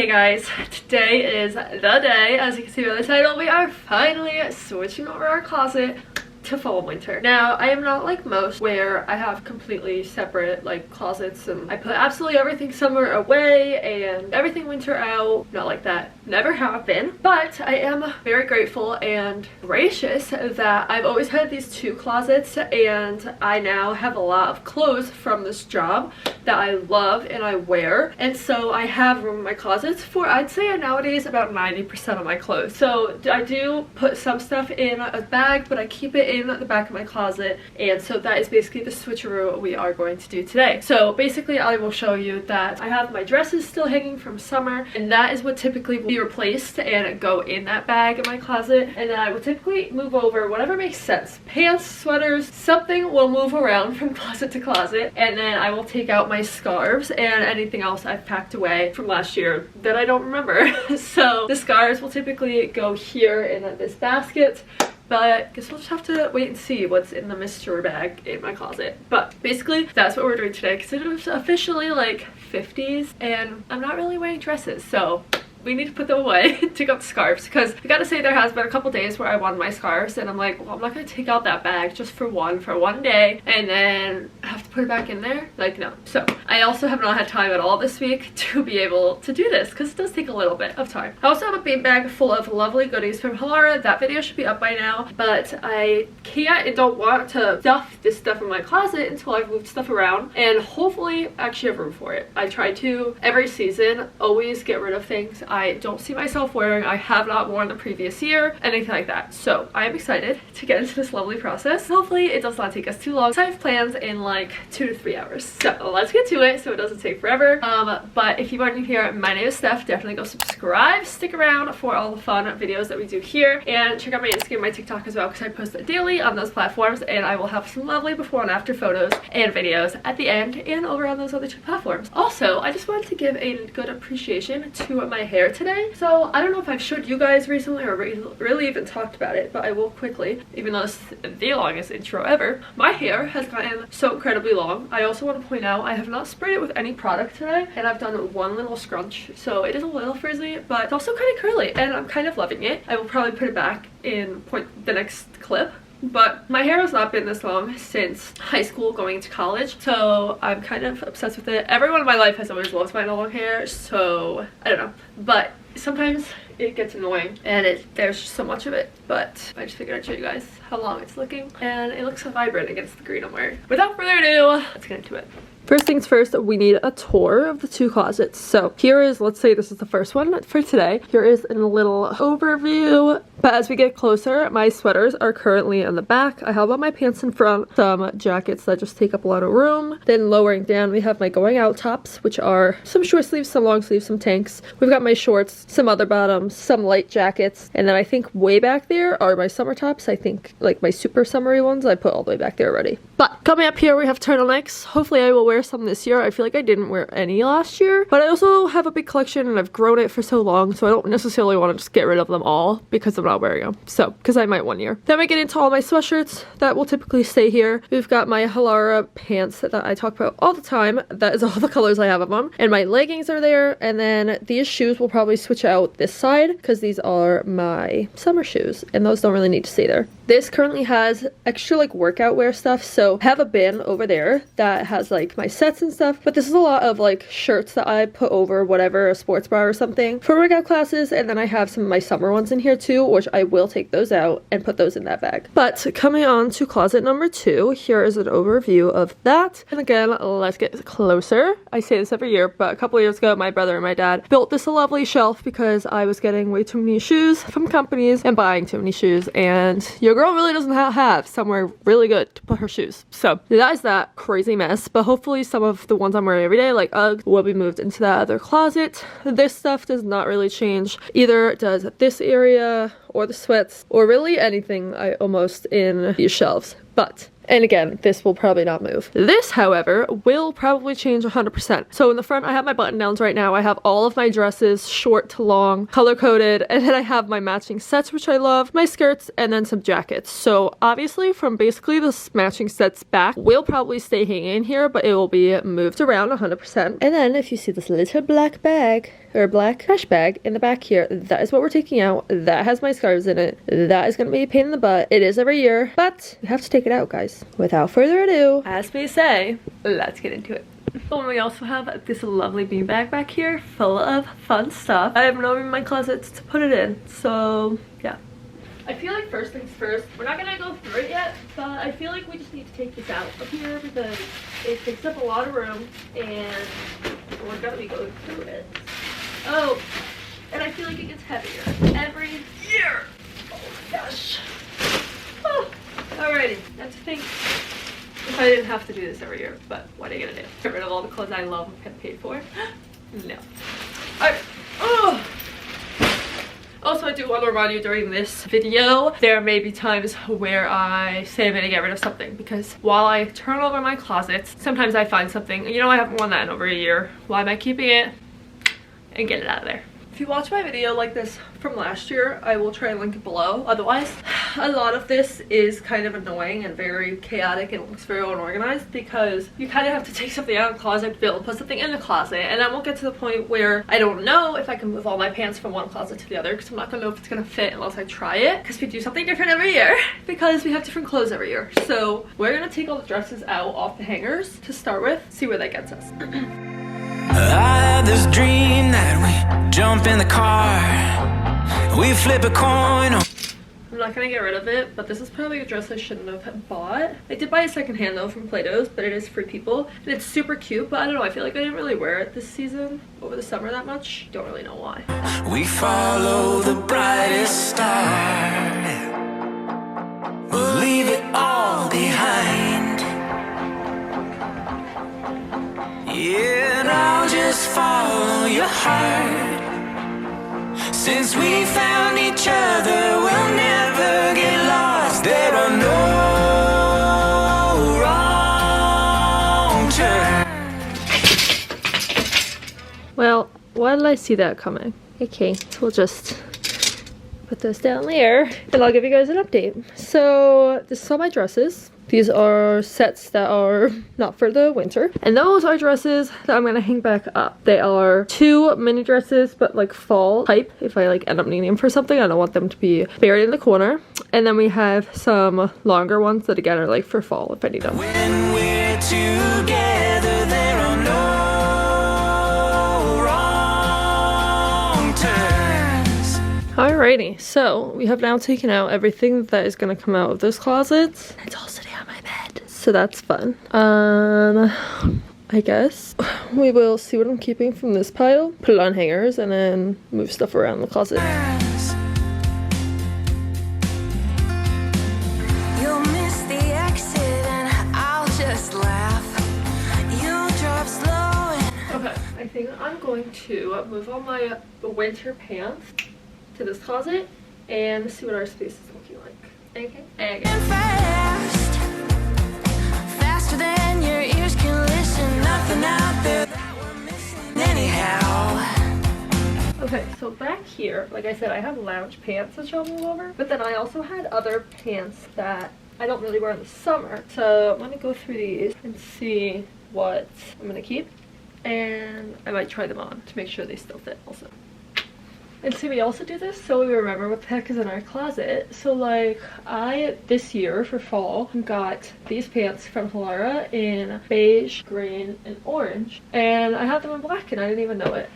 guys, today is the day. As you can see by the title, we are finally switching over our closet to fall winter. Now, I am not like most where I have completely separate like closets and I put absolutely everything somewhere away and everything winter out. Not like that. Never have been. But I am very grateful and gracious that I've always had these two closets and I now have a lot of clothes from this job that I love and I wear. And so I have room in my closets for, I'd say nowadays, about 90% of my clothes. So I do put some stuff in a bag, but I keep it in the back of my closet, and so that is basically the switcheroo we are going to do today. So basically I will show you that I have my dresses still hanging from summer, and that is what typically will be replaced and go in that bag in my closet. And then I will typically move over whatever makes sense. Pants, sweaters, something will move around from closet to closet, and then I will take out my scarves and anything else I've packed away from last year that I don't remember. So the scarves will typically go here in this basket. But I guess we'll just have to wait and see what's in the mystery bag in my closet. But basically, that's what we're doing today because it is officially like 50s and I'm not really wearing dresses. So we need to put them away. Take out the scarves, because I gotta say there has been a couple days where I wanted my scarves and I'm like, well, I'm not gonna take out that bag just for one day and then have to put it back in there. Like, no. So I also have not had time at all this week to be able to do this because it does take a little bit of time. I also have a bean bag full of lovely goodies from Halara. That video should be up by now, but I can't and don't want to stuff this stuff in my closet until I've moved stuff around and hopefully actually have room for it. I try to every season always get rid of things I don't see myself wearing, I have not worn the previous year, anything like that. So I am excited to get into this lovely process. Hopefully it does not take us too long. So I have plans in like 2 to 3 hours. So let's get to it so it doesn't take forever. But if you are new here, my name is Steph. Definitely go subscribe, stick around for all the fun videos that we do here, and check out my Instagram, my TikTok as well, because I post daily on those platforms, and I will have some lovely before and after photos and videos at the end and over on those other two platforms. Also, I just wanted to give a good appreciation to my hair today. So I don't know if I've showed you guys recently or really even talked about it, but I will quickly, even though this is the longest intro ever. My hair has gotten so incredibly long. I also want to point out I have not sprayed it with any product today, and I've done one little scrunch, so it is a little frizzy, but it's also kind of curly and I'm kind of loving it. I will probably put it back in the next clip. But my hair has not been this long since high school going to college, so I'm kind of obsessed with it. Everyone in my life has always loved my long hair, so I don't know. But sometimes it gets annoying and there's just so much of it. But I just figured I'd show you guys how long it's looking, and it looks so vibrant against the green I'm wearing. Without further ado, let's get into it. First things first, we need a tour of the two closets. So here is, let's say this is the first one for today. Here is a little overview. But as we get closer, my sweaters are currently in the back. I have all my pants in front, some jackets that just take up a lot of room. Then lowering down, we have my going out tops, which are some short sleeves, some long sleeves, some tanks. We've got my shorts, some other bottoms, some light jackets. And then I think way back there are my summer tops. I think like my super summery ones, I put all the way back there already. But coming up here, we have turtlenecks. Hopefully I will wear some this year. I feel like I didn't wear any last year, but I also have a big collection and I've grown it for so long, so I don't necessarily want to just get rid of them all because I'm not wearing them. So, because I might one year. Then we get into all my sweatshirts that will typically stay here. We've got my Halara pants that I talk about all the time. That is all the colors I have of them. And my leggings are there. And then these shoes will probably switch out this side because these are my summer shoes and those don't really need to stay there. This currently has extra like workout wear stuff, so I have a bin over there that has like my sets and stuff, but this is a lot of like shirts that I put over whatever, a sports bra or something for workout classes, and then I have some of my summer ones in here too, which I will take those out and put those in that bag. But coming on to closet number 2, here is an overview of that. And again, let's get closer. I say this every year, but a couple of years ago, my brother and my dad built this lovely shelf because I was getting way too many shoes from companies and buying too many shoes, and your girl really doesn't have somewhere really good to put her shoes. So that is that crazy mess, but hopefully some of the ones I'm wearing every day, like Ugg, will be moved into that other closet. This stuff does not really change. Either does this area or the sweats or really anything almost in these shelves. But And again, this will probably not move. This, however, will probably change 100%. So in the front, I have my button downs right now. I have all of my dresses, short to long, color coded, and then I have my matching sets, which I love, my skirts, and then some jackets. So obviously from basically the matching sets back will probably stay hanging here, but it will be moved around 100%. And then if you see this little black bag, or black trash bag in the back here, that is what we're taking out. That has my scarves in it. That is going to be a pain in the butt. It is every year, but we have to take it out, guys. Without further ado, as we say, let's get into it. And we also have this lovely beanbag back here full of fun stuff. I have no room in my closet to put it in, so yeah. I feel like first things first, we're not gonna go through it yet, but I feel like we just need to take this out of here because it takes up a lot of room and we're gonna be going through it. Oh, and I feel like it gets heavier every year. Oh my gosh. Oh, alrighty, that's the thing. If I didn't have to do this every year, but what are you gonna do? Get rid of all the clothes I love and get paid for? No. Alright. Oh. Also, I do want to remind you during this video, there may be times where I say I'm going to get rid of something because while I turn over my closets, sometimes I find something, you know, I haven't worn that in over a year. Why am I keeping it? And get it out of there. If you watch my video like this from last year, I will try and link it below. Otherwise, a lot of this is kind of annoying and very chaotic and looks very unorganized because you kind of have to take something out of the closet to be able to put something in the closet, and then we'll get to the point where I don't know if I can move all my pants from one closet to the other because I'm not gonna know if it's gonna fit unless I try it, because we do something different every year because we have different clothes every year. So we're gonna take all the dresses out off the hangers to start with, see where that gets us. I had this dream that we jump in the car, we flip a coin. I'm not gonna get rid of it, but this is probably a dress I shouldn't have bought. I did buy a secondhand though from Plato's, but it is Free People and it's super cute, but I don't know, I feel like I didn't really wear it this season over the summer that much. Don't really know why. We follow the brightest star, we'll leave it all behind. Yeah, and I'll just follow your heart. Since we found each other, we'll never get lost. There are no wrong turns. Well, why did I see that coming? Okay, so we'll just put those down there and I'll give you guys an update. So this is all my dresses. These are sets that are not for the winter. And those are dresses that I'm gonna hang back up. They are 2 mini dresses, but like fall type. If I like end up needing them for something, I don't want them to be buried in the corner. And then we have some longer ones that again are like for fall if I need them. When we're together, there are no wrong turns. Alrighty, so we have now taken out everything that is gonna come out of this closet. It's all sitting on my bed, so that's fun. I guess we will see what I'm keeping from this pile, put it on hangers, and then move stuff around the closet. You'll miss the exit and I'll just laugh. You'll drop slow and Okay, I think I'm going to move all my winter pants to this closet and see what our space is looking like. Okay. fast, faster than your ears can listen. Nothing out there that we're missing anyhow. Okay, so back here, like I said, I have lounge pants that I'll move over, but then I also had other pants that I don't really wear in the summer. So I'm gonna go through these and see what I'm gonna keep, and I might try them on to make sure they still fit also. And see, we also do this so we remember what the heck is in our closet. So like, I, this year for fall, got these pants from Halara in beige, green, and orange. And I have them in black and I didn't even know it.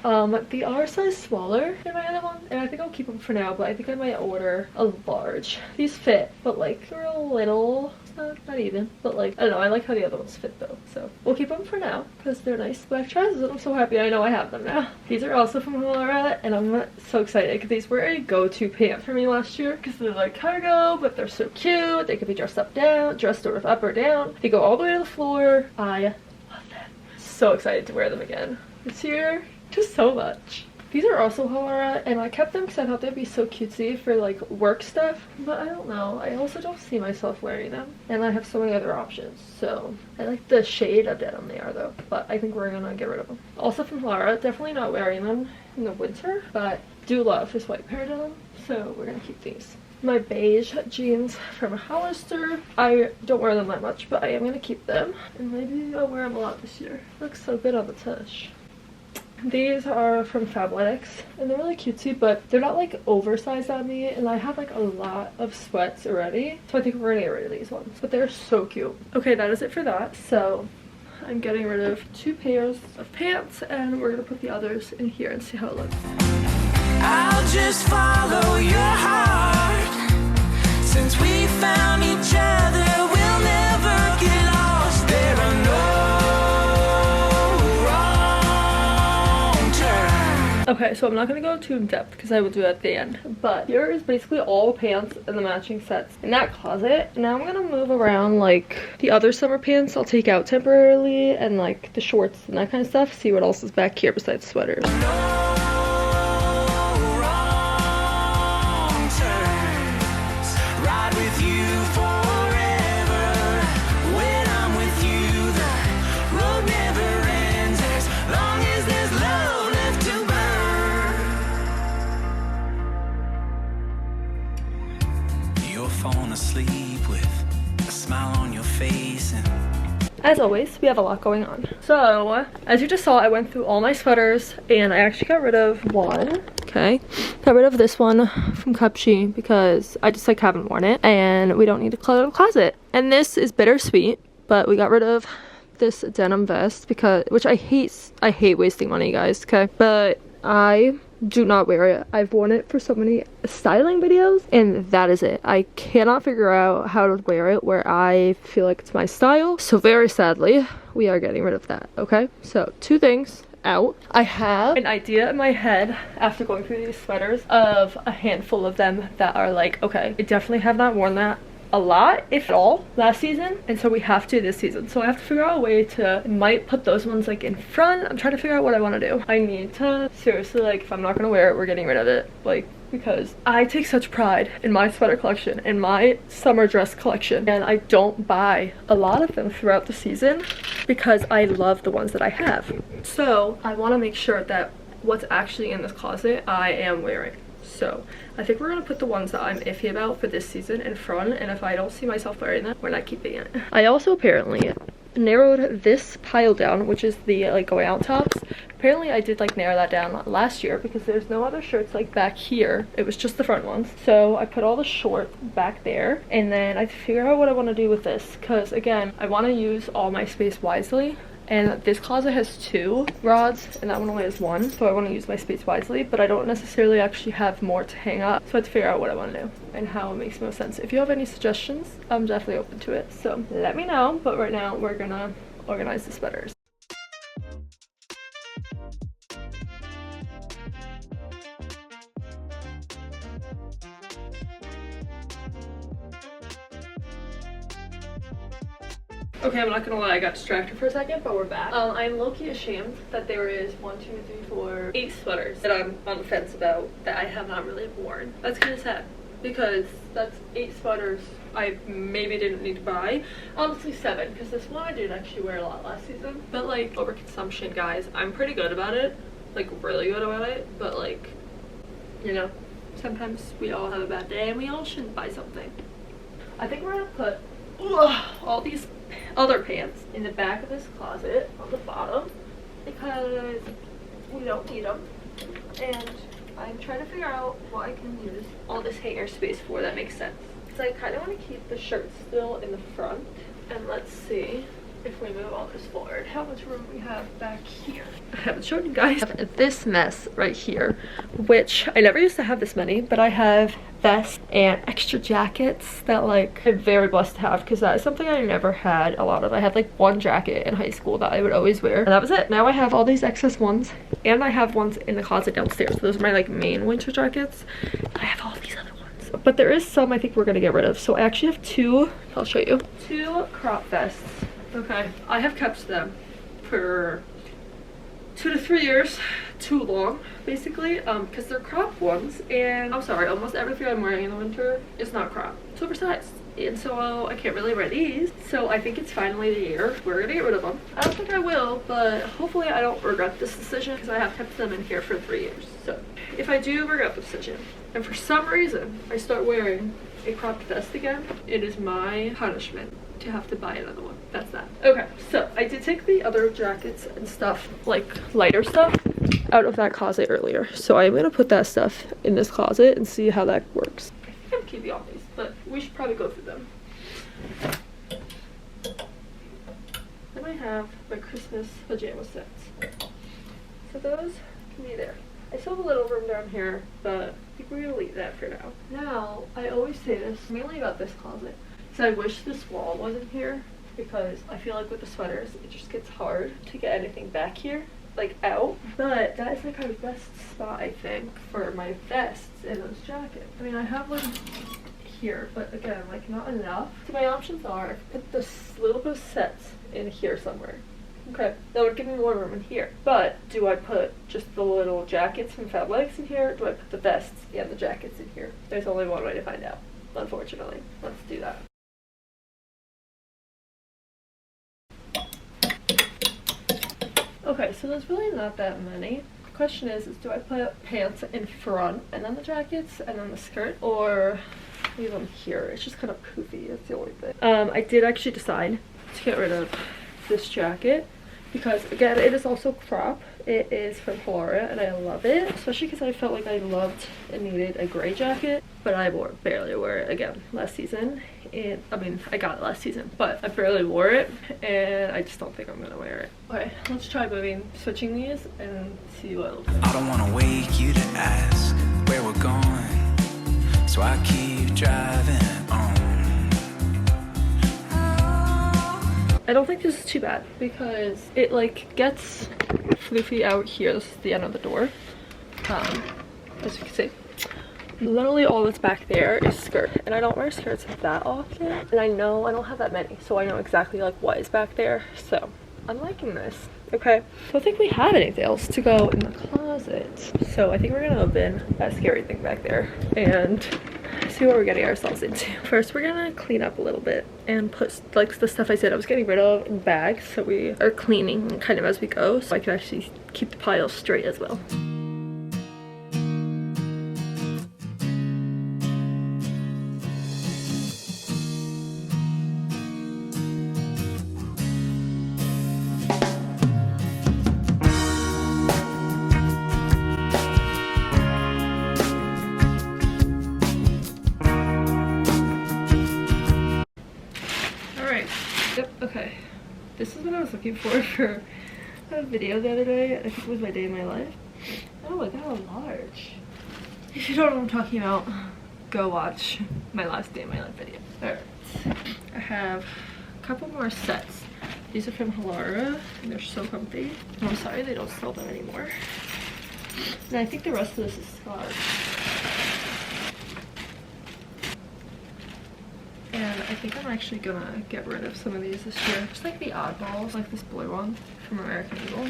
They are size smaller than my other one, and I think I'll keep them for now, but I think I might order a large. These fit, but like, they're a little... Not even, but like, I don't know, I like how the other ones fit though, so we'll keep them for now because they're nice black trousers and I'm so happy I know I have them now. These are also from Halara and I'm so excited because these were a go-to pant for me last year because they're like cargo, but they're so cute. They could be dressed up or down. They go all the way to the floor. I love them. So excited to wear them again this year, just so much. These are also Halara, and I kept them because I thought they'd be so cutesy for like work stuff, but I don't know. I also don't see myself wearing them, and I have so many other options. So I like the shade of denim they are though, but I think we're gonna get rid of them. Also from Halara, definitely not wearing them in the winter, but do love this white pair of denim, so we're gonna keep these. My beige jeans from Hollister. I don't wear them that much, but I am gonna keep them, and maybe I'll wear them a lot this year. Looks so good on the tush. These are from Fabletics, and they're really cutesy, but they're not like oversized on me, and I have like a lot of sweats already, so I think we're gonna get rid of these ones, but they're so cute. Okay, that is it for that. So I'm getting rid of 2 pairs of pants, and we're gonna put the others in here and see how it looks. I'll just follow your heart. Since we found each other, we'll never get lost. There are no Okay, so I'm not gonna go too in depth because I will do it at the end, but here is basically all pants and the matching sets in that closet. Now I'm gonna move around like the other summer pants I'll take out temporarily, and like the shorts and that kind of stuff, see what else is back here besides sweaters. Asleep with a smile on your face. And as always, we have a lot going on. So as you just saw, I went through all my sweaters, and I actually got rid of one. Okay, got rid of this one from Cupshe because I just like haven't worn it, and we don't need to clutter the closet. And this is bittersweet, but we got rid of this denim vest because, which I hate wasting money, guys. Okay, but I do not wear it. I've worn it for so many styling videos, and that is it. I cannot figure out how to wear it where I feel like it's my style. So very sadly, we are getting rid of that. Okay, so 2 things out. I have an idea in my head after going through these sweaters of a handful of them that are like, okay, I definitely have not worn that a lot, if at all, last season, and so we have to this season. So I have to figure out a way to, might put those ones like in front. I'm trying to figure out what I want to do. I need to seriously, like, if I'm not gonna wear it, we're getting rid of it, like, because I take such pride in my sweater collection and my summer dress collection, and I don't buy a lot of them throughout the season because I love the ones that I have. So I want to make sure that what's actually in this closet I am wearing. So I think we're gonna put the ones that I'm iffy about for this season in front, and if I don't see myself wearing them, we're not keeping it. I also apparently narrowed this pile down, which is the like going out tops. Apparently I did like narrow that down last year because there's no other shirts like back here. It was just the front ones. So I put all the shorts back there, and then I figure out what I want to do with this, because again, I want to use all my space wisely. And this closet has 2 rods, and that one only has 1, so I want to use my space wisely, but I don't necessarily actually have more to hang up, so I have to figure out what I want to do and how it makes most sense. If you have any suggestions, I'm definitely open to it, so let me know. But right now we're gonna organize the sweaters. Okay, I'm not gonna lie, I got distracted for a second, but we're back. I'm low-key ashamed that there is 1, 2, 3, 4, 8 sweaters that I'm on the fence about that I have not really worn. That's kind of sad because that's 8 sweaters I maybe didn't need to buy. Honestly 7, because this one I did actually wear a lot last season. But like, overconsumption, guys, I'm pretty good about it, like really good about it, but like, you know, sometimes we all have a bad day and we all shouldn't buy something. I think we're gonna put all these other pants in the back of this closet on the bottom because we don't need them, and I'm trying to figure out what I can use all this hanger space for that makes sense, because I kind of want to keep the shirts still in the front. And let's see if we move all this forward how much room we have back here. I haven't shown you guys this mess right here, which I never used to have this many, but I have vests and extra jackets that like I'm very blessed to have, because that is something I never had a lot of. I had like 1 jacket in high school that I would always wear, and that was it. Now I have all these excess ones, and I have ones in the closet downstairs. So those are my like main winter jackets. I have all these other ones, but there is some I think we're gonna get rid of. So I actually have 2, I'll show you, 2 crop vests. Okay, I have kept them for 2 to 3 years too long, basically, because they're crop ones, and I'm sorry, almost everything I'm wearing in the winter is not crop. It's oversized. And so I can't really wear these. So I think it's finally the year. We're gonna get rid of them. I don't think I will, but hopefully I don't regret this decision because I have kept them in here for 3 years. So if I do regret the decision, and for some reason I start wearing a cropped vest again, it is my punishment to have to buy another one. That's that. Okay, so I did take the other jackets and stuff, like lighter stuff, out of that closet earlier. So I'm gonna put that stuff in this closet and see how that works. I think I'm keeping all these, but we should probably go through them. Then I have my Christmas pajama sets. So those can be there. I still have a little room down here, but I think we're gonna leave that for now. Now, I always say this, mainly about this closet, so I wish this wall wasn't here, because I feel like with the sweaters, it just gets hard to get anything back here, like out. But that is like our best spot, I think, for my vests and those jackets. I mean, I have one here, but again, like not enough. So my options are, I could put this little bit of sets in here somewhere. Okay, that would give me more room in here. But do I put just the little jackets and fat legs in here? Or do I put the vests and the jackets in here? There's only one way to find out, unfortunately. Let's do that. Okay, so there's really not that many. The question is do I put pants in front and then the jackets and then the skirt, or leave them here? It's just kind of poofy, that's the only thing. I did actually decide to get rid of this jacket because, again, it is also crop. It is from Halara and I love it, especially because I felt like I loved and needed a gray jacket, but I barely wore it again last season. And I mean, I got it last season, but I barely wore it and I just don't think I'm gonna wear it. Okay, let's try switching these and see what it looks like. I don't wanna wake you to ask where we're going, so I keep driving on. I don't think this is too bad because it like gets floofy out here. This is the end of the door. As you can see, literally all that's back there is skirt, and I don't wear skirts that often, and I know I don't have that many, so I know exactly like what is back there. So I'm liking this. Okay, I don't think we have anything else to go in the closet, so I think we're gonna open that scary thing back there and see what we're getting ourselves into. First, we're gonna clean up a little bit and put like the stuff I said I was getting rid of in bags, so we are cleaning kind of as we go, so I can actually keep the pile straight as well. Yep, okay. This is what I was looking for a video the other day. I think it was my day in my life. Oh, I got a large. If you don't know what I'm talking about, go watch my last day in my life video. Alright. I have a couple more sets. These are from Halara and they're so comfy. And I'm sorry they don't sell them anymore. And I think the rest of this is large. And I think I'm actually gonna get rid of some of these this year. Just like the oddballs, like this blue one from American Eagle,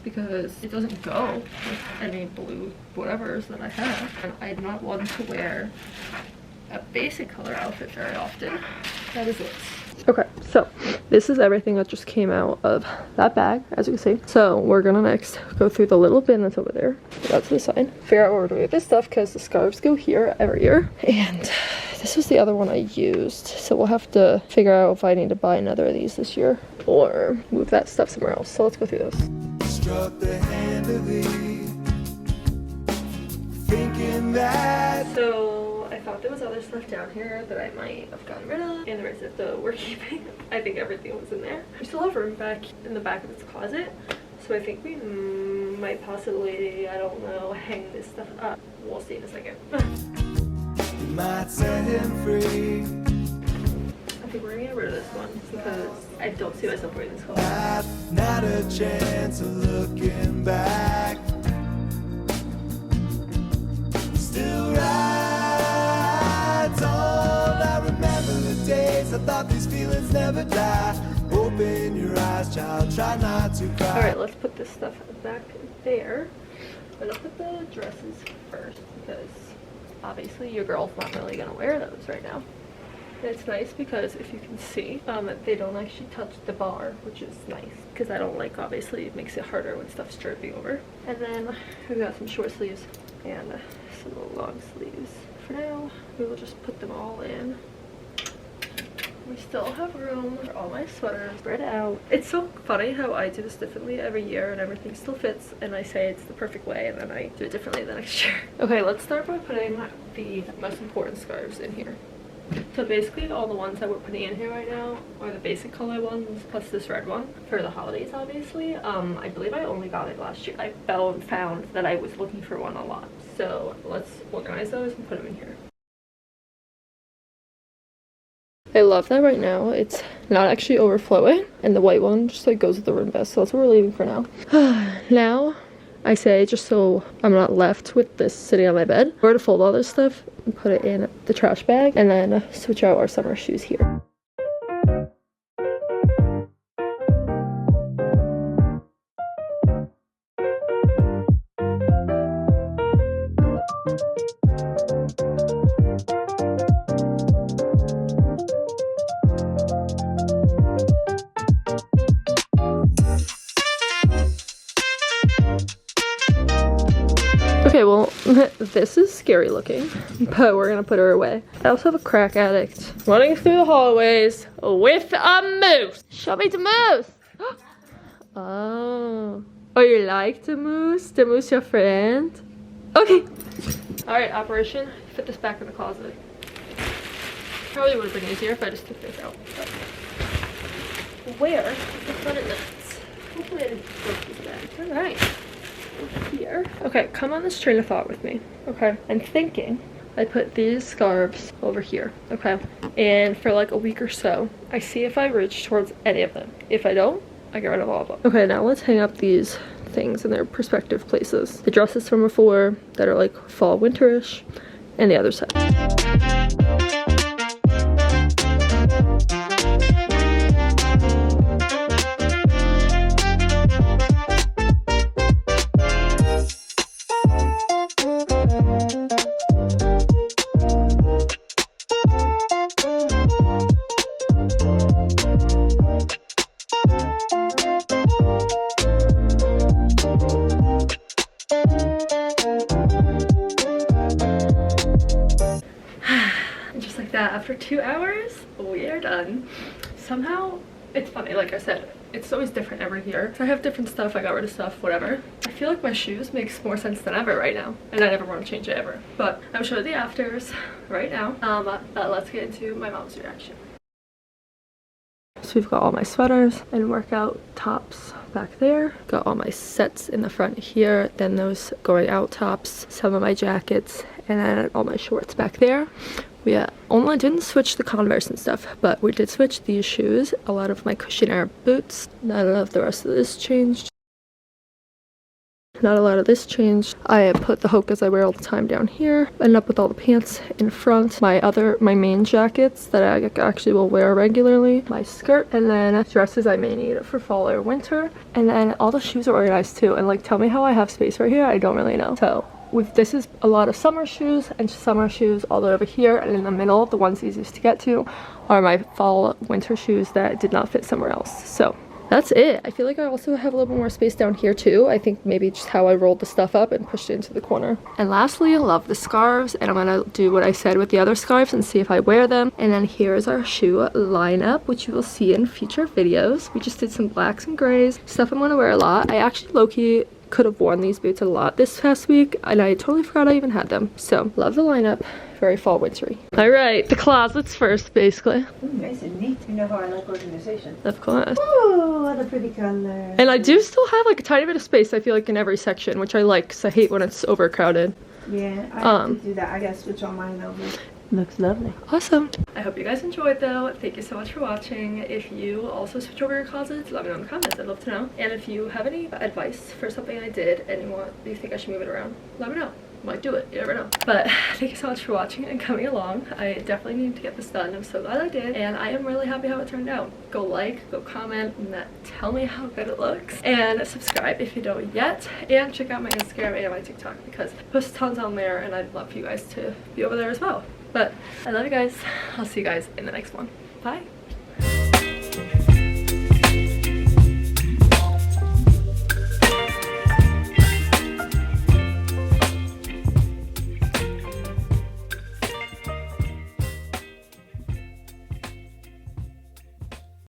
because it doesn't go with any blue whatevers that I have. And I'm not one to wear a basic color outfit very often. That is it. Okay, so this is everything that just came out of that bag, as you can see. So we're gonna next go through the little bin that's over there. That's the side. Figure out what we're doing with this stuff because the scarves go here every year. And this was the other one I used. So we'll have to figure out if I need to buy another of these this year or move that stuff somewhere else. So let's go through those. Struck the hand of thee, thinking that. So I thought there was other stuff down here that I might have gotten rid of, and the rest of the we're keeping. I think everything was in there. We still have room back in the back of this closet, so I think we might possibly, I don't know, hang this stuff up. We'll see in a second. You might set him free. I think we're gonna get rid of this one because I don't see myself wearing this color. Not a chance of looking back. Still rides on. I remember the days I thought these feelings never die. Open your eyes, child, try not to cry. Alright, let's put this stuff back there. I'm gonna put the dresses first because obviously your girl's not really gonna wear those right now. And it's nice because if you can see, they don't actually touch the bar, which is nice because I don't like, obviously it makes it harder when stuff's dripping over. And then we've got some short sleeves and some long sleeves. For now, we will just put them all in. We still have room for all my sweaters spread out. It's so funny how I do this differently every year and everything still fits and I say it's the perfect way and then I do it differently the next year. Okay, let's start by putting the most important scarves in here. So basically all the ones that we're putting in here right now are the basic color ones plus this red one for the holidays obviously. I believe I only got it last year. I found that I was looking for one a lot. So let's organize those and put them in here. I love that right now it's not actually overflowing and the white one just like goes with the room best, so that's what we're leaving for now. Now I say, just so I'm not left with this sitting on my bed, we're gonna fold all this stuff and put it in the trash bag and then switch out our summer shoes here. Okay, well, this is scary looking, but we're gonna put her away. I also have a crack addict running through the hallways with a moose. Show me the moose. Oh, you like the moose? The moose your friend? Okay. All right, operation, fit this back in the closet. Probably would have been easier if I just took this out. But where is the credit notes? Hopefully I didn't break these bags. All right. Here. Okay, come on this train of thought with me. Okay, I'm thinking I put these scarves over here. Okay, and for like a week or so, I see if I reach towards any of them. If I don't, I get rid of all of them. Okay, now let's hang up these things in their respective places. The dresses from before that are like fall winterish, and the other side. After 2 hours, we are done. Somehow, it's funny, like I said, it's always different every year. So I have different stuff, I got rid of stuff, whatever. I feel like my shoes makes more sense than ever right now, and I never want to change it ever. But I'm showing the afters right now. Let's get into my mom's reaction. So we've got all my sweaters and workout tops back there. Got all my sets in the front here, then those going out tops, some of my jackets, and then all my shorts back there. We only didn't switch the Converse and stuff, but we did switch these shoes, a lot of my Cushion Air boots. Not a lot of the rest of this changed. Not a lot of this changed. I put the hokas I wear all the time down here. Ended up with all the pants in front. My main jackets that I actually will wear regularly. My skirt, and then dresses I may need for fall or winter. And then all the shoes are organized too. And like, tell me how I have space right here. I don't really know. So this is a lot of summer shoes and summer shoes all the way over here, and in the middle, the ones easiest to get to, are my fall winter shoes that did not fit somewhere else. So that's it. I feel like I also have a little bit more space down here too. I think maybe just how I rolled the stuff up and pushed it into the corner. And lastly, I love the scarves, and I'm gonna do what I said with the other scarves and see if I wear them. And then here's our shoe lineup, which you will see in future videos. We just did some blacks and grays, stuff I'm gonna wear a lot. I actually low-key could have worn these boots a lot this past week, and I totally forgot I even had them. So love the lineup, very fall wintry. All right, the closets first, basically. Ooh, nice and neat. You know how I like organization. Of course. Oh, what a pretty color. And I do still have like a tiny bit of space, I feel like, in every section, which I like because I hate when it's overcrowded. Yeah, I have to do that. I gotta switch all mine over. Looks lovely. Awesome. I hope you guys enjoyed though. Thank you so much for watching. If you also switch over your closets, let me know in the comments. I'd love to know. And if you have any advice for something I did and you think I should move it around, let me know. might do it, you never know. But thank you so much for watching and coming along. I definitely need to get this done. I'm so glad I did, and I am really happy how it turned out. Go like, go comment, and tell me how good it looks, and subscribe if you don't yet, and check out my Instagram and my TikTok because I post tons on there, and I'd love for you guys to be over there as well. But I love you guys. I'll see you guys in the next one. Bye.